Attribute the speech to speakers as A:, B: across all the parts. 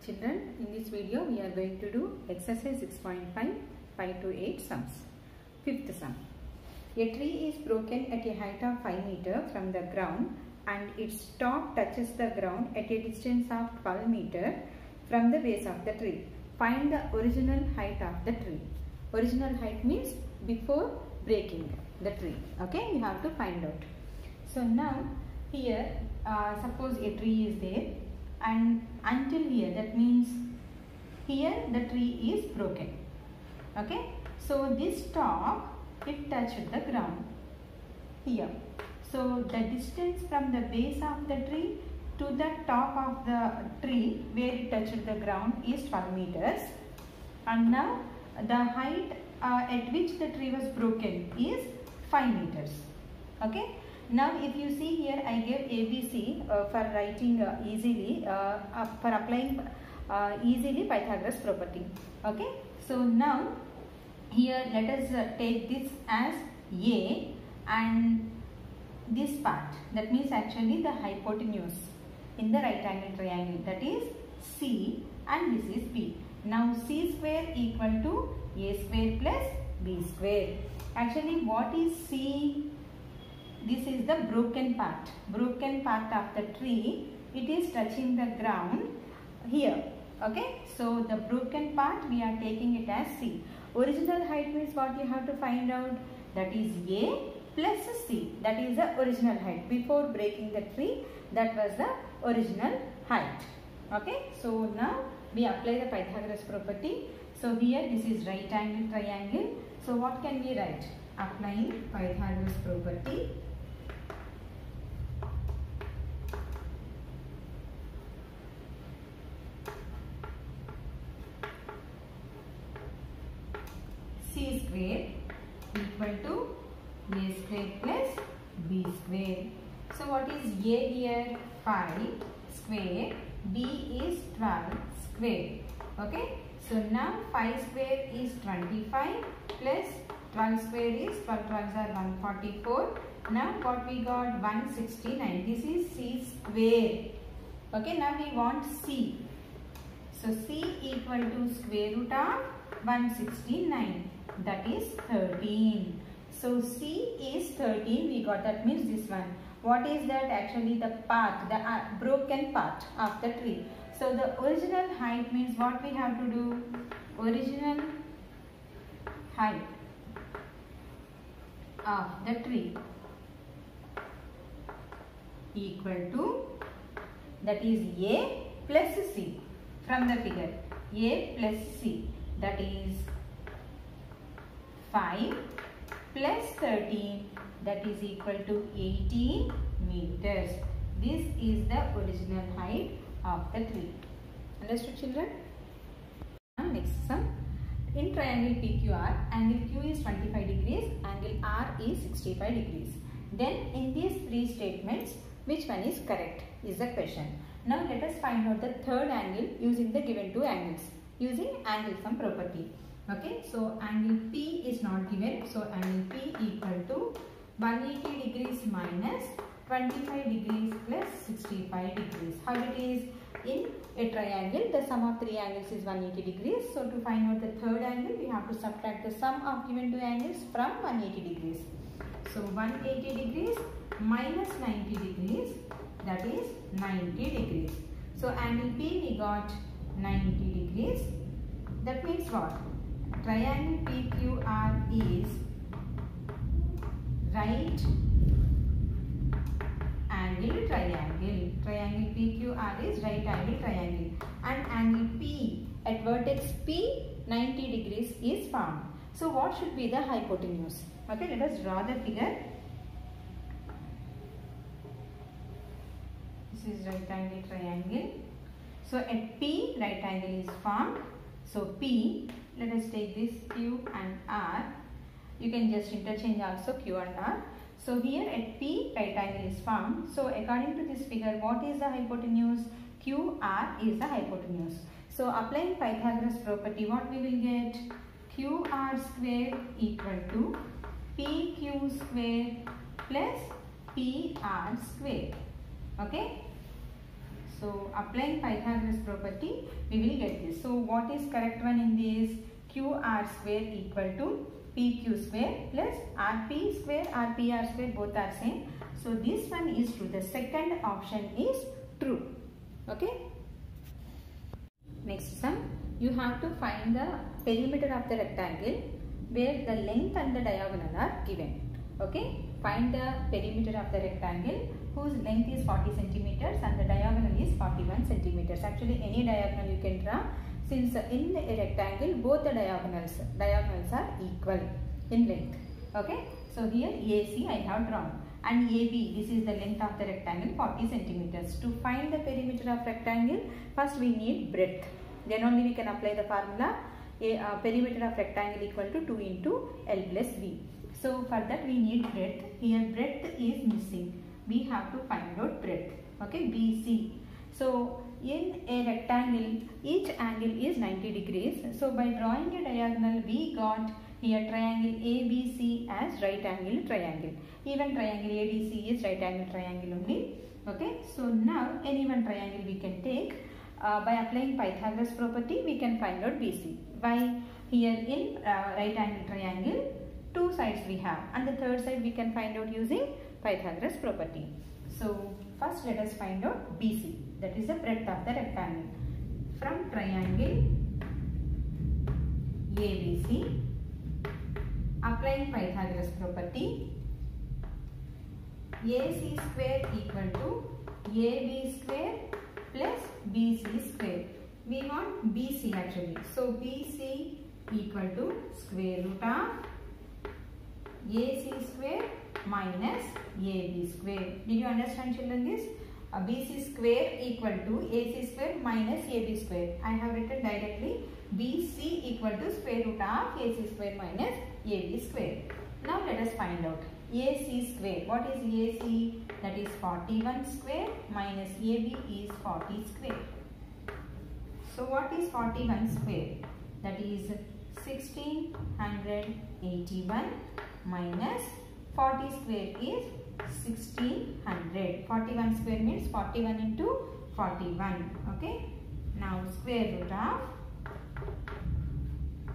A: Children, in this video we are going to do exercise 6.5 5 to 8 sums. Fifth sum. A tree is broken at a height of 5 meters from the ground and its top touches the ground at a distance of 12 meters from the base of the tree. Find the original height of the tree. Original height means before breaking the tree. Okay, you have to find out. So now here suppose a tree is there and until here, that means here the tree is broken. Okay, so this top it touched the ground here. So the distance from the base of the tree to the top of the tree where it touched the ground is 12 meters, and now the height at which the tree was broken is 5 meters. Okay. Now if you see here, I gave ABC for writing easily, for applying easily Pythagoras property. Okay. So now here let us take this as A and this part, that means actually the hypotenuse in the right angle triangle, that is C, and this is B. Now C square equal to A square plus B square. Actually what is C? This is the broken part of the tree. It is touching the ground here. Okay, so the broken part we are taking it as C. Original height means what you have to find out, that is A plus C, that is the original height before breaking the tree. That was the original height. Okay, so now we apply the Pythagoras property. So here this is right angle triangle. So what can we write? Applying Pythagoras property. C square equal to A square plus B square. So what is A here? 5 square. B is 12 square. Okay. So now 5 square is 25 plus 12 square is 12 12s are 144. Now what we got? 169. This is C square. Okay. Now we want C. So C equal to square root of 169. That is 13. So C is 13. We got, that means this one. What is that? Actually the part, the broken part of the tree. So the original height means what we have to do? Original height of the tree equal to, that is A plus C from the figure. A plus C, that is 5 plus 13, that is equal to 18 meters. This is the original height of the tree. Understood, children? Next sum. In triangle PQR, angle Q is 25 degrees, angle R is 65 degrees. Then in these three statements, which one is correct is the question. Now let us find out the third angle using the given two angles, using angle sum property. Okay, so angle P is not given, so angle P equal to 180 degrees minus 25 degrees plus 65 degrees. How it is? In a triangle, the sum of three angles is 180 degrees. So to find out the third angle, we have to subtract the sum of given two angles from 180 degrees. So 180 degrees minus 90 degrees, that is 90 degrees. So angle P we got 90 degrees. That means what? Triangle PQR is right angle triangle. Triangle PQR is right angle triangle. And angle P at vertex P 90 degrees is formed. So what should be the hypotenuse? Okay, let us draw the figure. This is right angle triangle. So at P right angle is formed. So P, let us take this Q and R. You can just interchange also Q and R. So here at P right angle is formed. So according to this figure, what is the hypotenuse? QR is the hypotenuse. So applying Pythagoras property, what we will get? QR square equal to PQ square plus PR square. Okay. So applying Pythagoras property, we will get this. So what is correct one in this? QR square equal to PQ square plus RP square, RPR square, both are same. So this one is true. The second option is true. Okay. Next sum, you have to find the perimeter of the rectangle where the length and the diagonal are given. Okay. Find the perimeter of the rectangle whose length is 40 centimeters and the diagonal is 41 centimeters. Actually, any diagonal you can draw, since in a rectangle both the diagonals are equal in length. Okay. So here AC I have drawn and AB, this is the length of the rectangle, 40 centimeters. To find the perimeter of rectangle, first we need breadth. Then only we can apply the formula perimeter of rectangle equal to 2 into L plus B. So for that we need breadth. Here breadth is missing. We have to find out breadth. Okay, BC. So in a rectangle, each angle is 90 degrees. So by drawing a diagonal, we got here triangle ABC as right angle triangle. Even triangle ADC is right angle triangle only. Okay, so now any one triangle we can take. By applying Pythagoras property, we can find out BC. By here in right angle triangle, two sides we have, and the third side we can find out using Pythagoras property. So first let us find out BC, that is the breadth of the rectangle. From triangle ABC, applying Pythagoras property, AC square equal to AB square plus BC square. We want BC actually. So BC equal to square root of AC square minus AB square. Did you understand children this? BC square equal to AC square minus AB square. I have written directly BC equal to square root of AC square minus AB square. Now let us find out AC square. What is AC? That is 41 square minus AB is 40 square. So what is 41 square? That is 1681 minus 40 square is 1600. 41 square means 41 into 41. Okay. Now square root of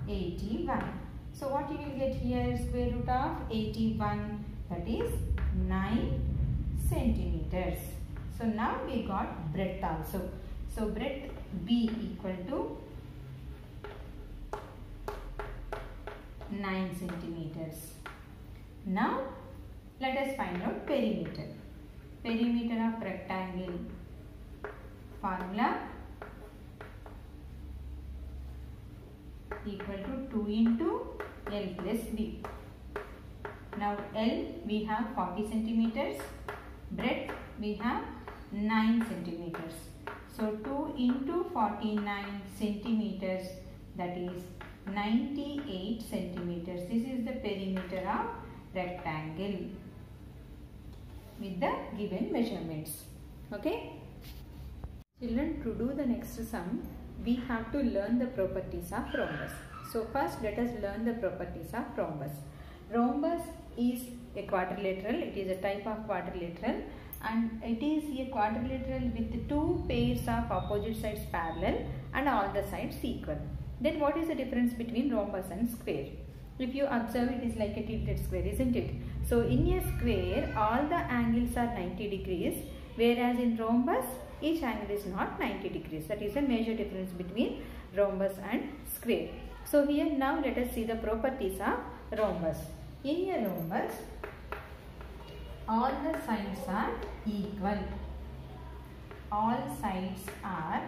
A: 81. So what you will get here? Square root of 81, that is 9 centimeters. So now we got breadth also. So breadth B equal to 9 centimeters. Now let us find out perimeter. Perimeter of rectangle. Formula equal to 2 into L plus B. Now L we have 40 centimeters. Breadth we have 9 centimeters. So 2 into 49 centimeters, that is 98 centimeters. This is the perimeter of rectangle with the given measurements. Okay. Children, to do the next sum, we have to learn the properties of rhombus. So first let us learn the properties of rhombus. Rhombus is a quadrilateral. It is a type of quadrilateral, and it is a quadrilateral with two pairs of opposite sides parallel and all the sides equal. Then what is the difference between rhombus and square? If you observe, it is like a tilted square, isn't it? So in a square, all the angles are 90 degrees, whereas in rhombus, each angle is not 90 degrees. That is a major difference between rhombus and square. So here now let us see the properties of rhombus. In a rhombus, all the sides are equal. All sides are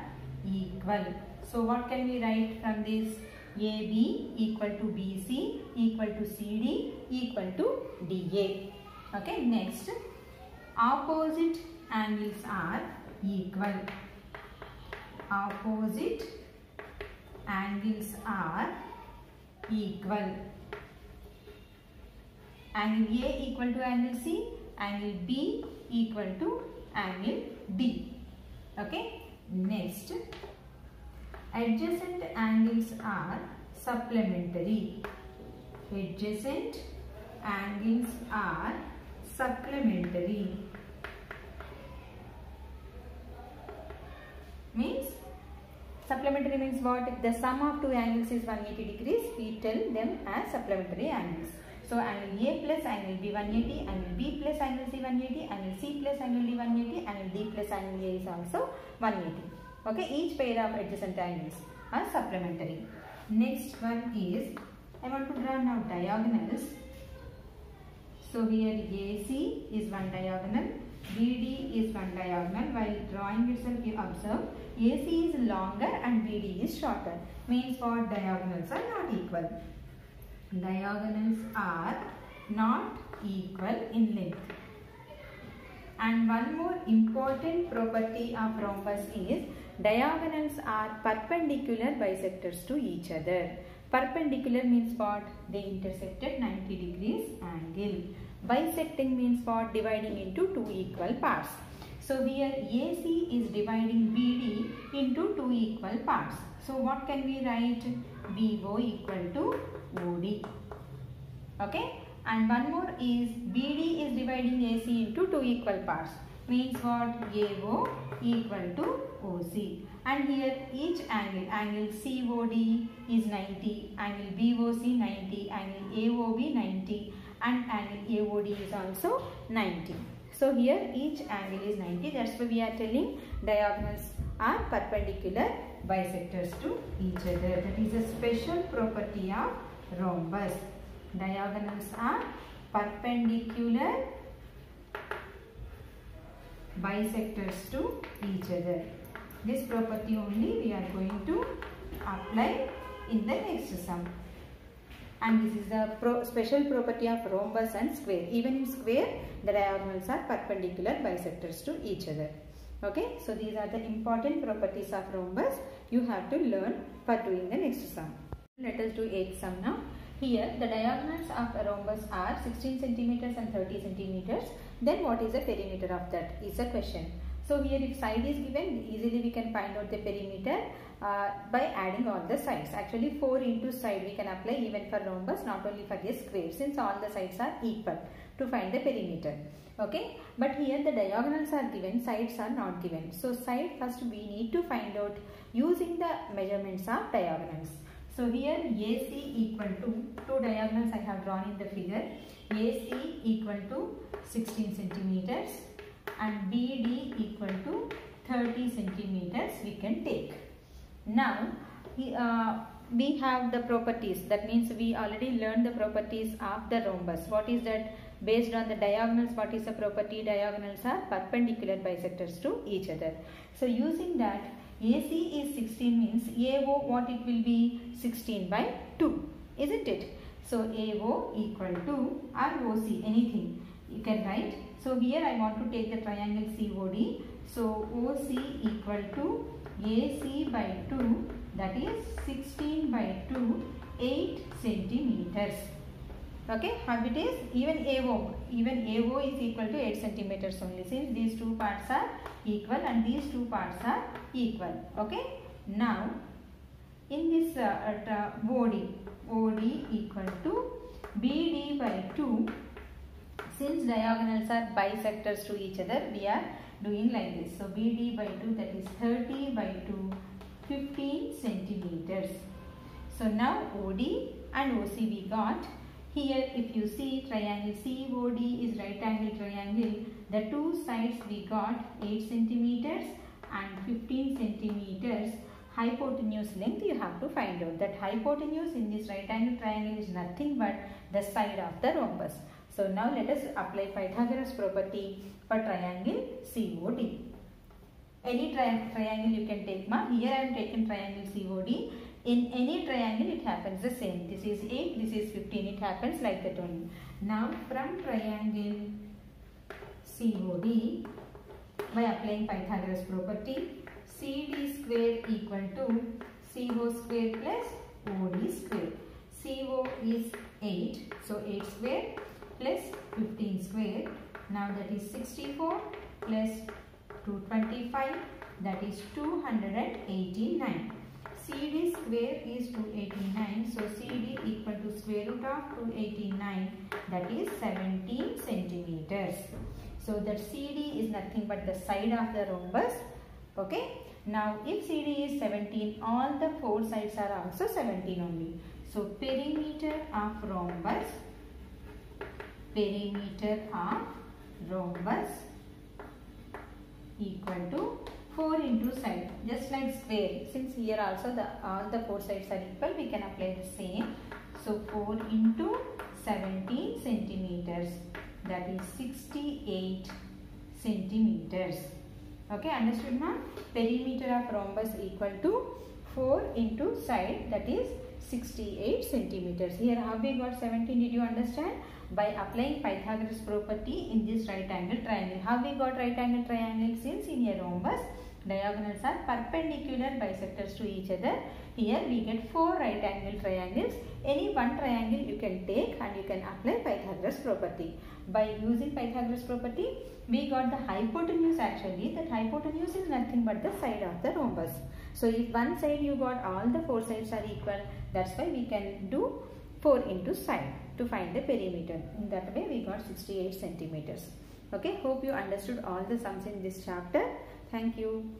A: equal. So what can we write from this? AB equal to BC equal to CD equal to DA. Okay, next, opposite angles are equal. Opposite angles are equal. Angle A equal to angle C, angle B equal to angle D. Okay, next, adjacent angles are supplementary. Adjacent angles are supplementary. Means supplementary means what? If the sum of two angles is 180 degrees, we tell them as supplementary angles. So angle A plus angle B 180, angle B plus angle C 180, angle C plus angle D 180, angle D plus angle A is also 180. Okay, each pair of adjacent angles are supplementary. Next one is, I want to draw now diagonals. So here AC is one diagonal, BD is one diagonal. While drawing itself, you observe AC is longer and BD is shorter. Means what? Diagonals are not equal. Diagonals are not equal in length. And one more important property of rhombus is diagonals are perpendicular bisectors to each other. Perpendicular means what? They intersect at 90 degrees angle. Bisecting means what? Dividing into two equal parts. So here AC is dividing BD into two equal parts. So what can we write? BO equal to OD. Okay. And one more is BD is dividing AC into two equal parts. Means what? AO equal to OC. And here each angle, angle COD is 90, angle BOC 90, angle AOB 90, and angle AOD is also 90. So here each angle is 90. That's why we are telling diagonals are perpendicular bisectors to each other. That is a special property of rhombus. Diagonals are perpendicular bisectors to each other. This property only we are going to apply in the next sum. And this is the special property of rhombus and square. Even in square, the diagonals are perpendicular bisectors to each other. Okay, so these are the important properties of rhombus you have to learn for doing the next sum. Let us do 8th sum now. Here the diagonals of a rhombus are 16 centimeters and 30 centimeters. Then what is the perimeter of that is a question. So here if side is given, easily we can find out the perimeter by adding all the sides. Actually 4 into side we can apply even for rhombus, not only for the square, since all the sides are equal to find the perimeter. Okay, but here the diagonals are given, sides are not given. So side first we need to find out using the measurements of diagonals. So here AC equal to, two diagonals I have drawn in the figure. AC equal to 16 centimeters and BD equal to 30 centimeters we can take. Now we have the properties. That means we already learned the properties of the rhombus. What is that? Based on the diagonals, what is the property? Diagonals are perpendicular bisectors to each other. So using that, AC is 16 means AO what it will be? 16 by 2, isn't it? So AO equal to, or OC, anything you can write. So here I want to take the triangle COD. So OC equal to AC by 2, that is 16 by 2, 8 centimeters. Okay, how it is? Even AO is equal to 8 centimeters only, since these two parts are equal and these two parts are equal. Okay, now in this OD equal to BD by 2. Since diagonals are bisectors to each other, we are doing like this. So BD by 2, that is 30 by 2, 15 centimeters. So now OD and OC we got. Here if you see triangle COD is right angle triangle. The two sides we got 8 centimeters and 15 centimeters. Hypotenuse length you have to find out. That hypotenuse in this right angle triangle is nothing but the side of the rhombus. So now let us apply Pythagoras property for triangle COD. Any triangle you can take, ma. Here I am taking triangle COD. In any triangle it happens the same. This is 8, this is 15. It happens like that only. Now from triangle COD, by applying Pythagoras property, CD square equal to CO square plus OD square. CO is 8, so 8 square plus 15 square. Now that is 64 plus 225, that is 289. CD square is 289, so CD equal to square root of 289, that is 17 centimeters. So that CD is nothing but the side of the rhombus. Okay. Now if CD is 17, all the four sides are also 17 only. So perimeter of rhombus equal to 4 into side, just like square. Since here also all the four sides are equal, we can apply the same. So 4 into 17 centimeters, that is 68 centimeters. Okay, understood now? Perimeter of rhombus equal to 4 into side, that is 68 centimeters. Here how we got 17, did you understand? By applying Pythagoras property in this right angle triangle. How we got right angle triangle? Since in a rhombus, diagonals are perpendicular bisectors to each other. Here we get 4 right angle triangles. Any one triangle you can take and you can apply Pythagoras property. By using Pythagoras property, we got the hypotenuse actually. That hypotenuse is nothing but the side of the rhombus. So if one side you got all the four sides are equal, that's why we can do 4 into side to find the perimeter. In that way we got 68 centimeters. Okay, hope you understood all the sums in this chapter. Thank you.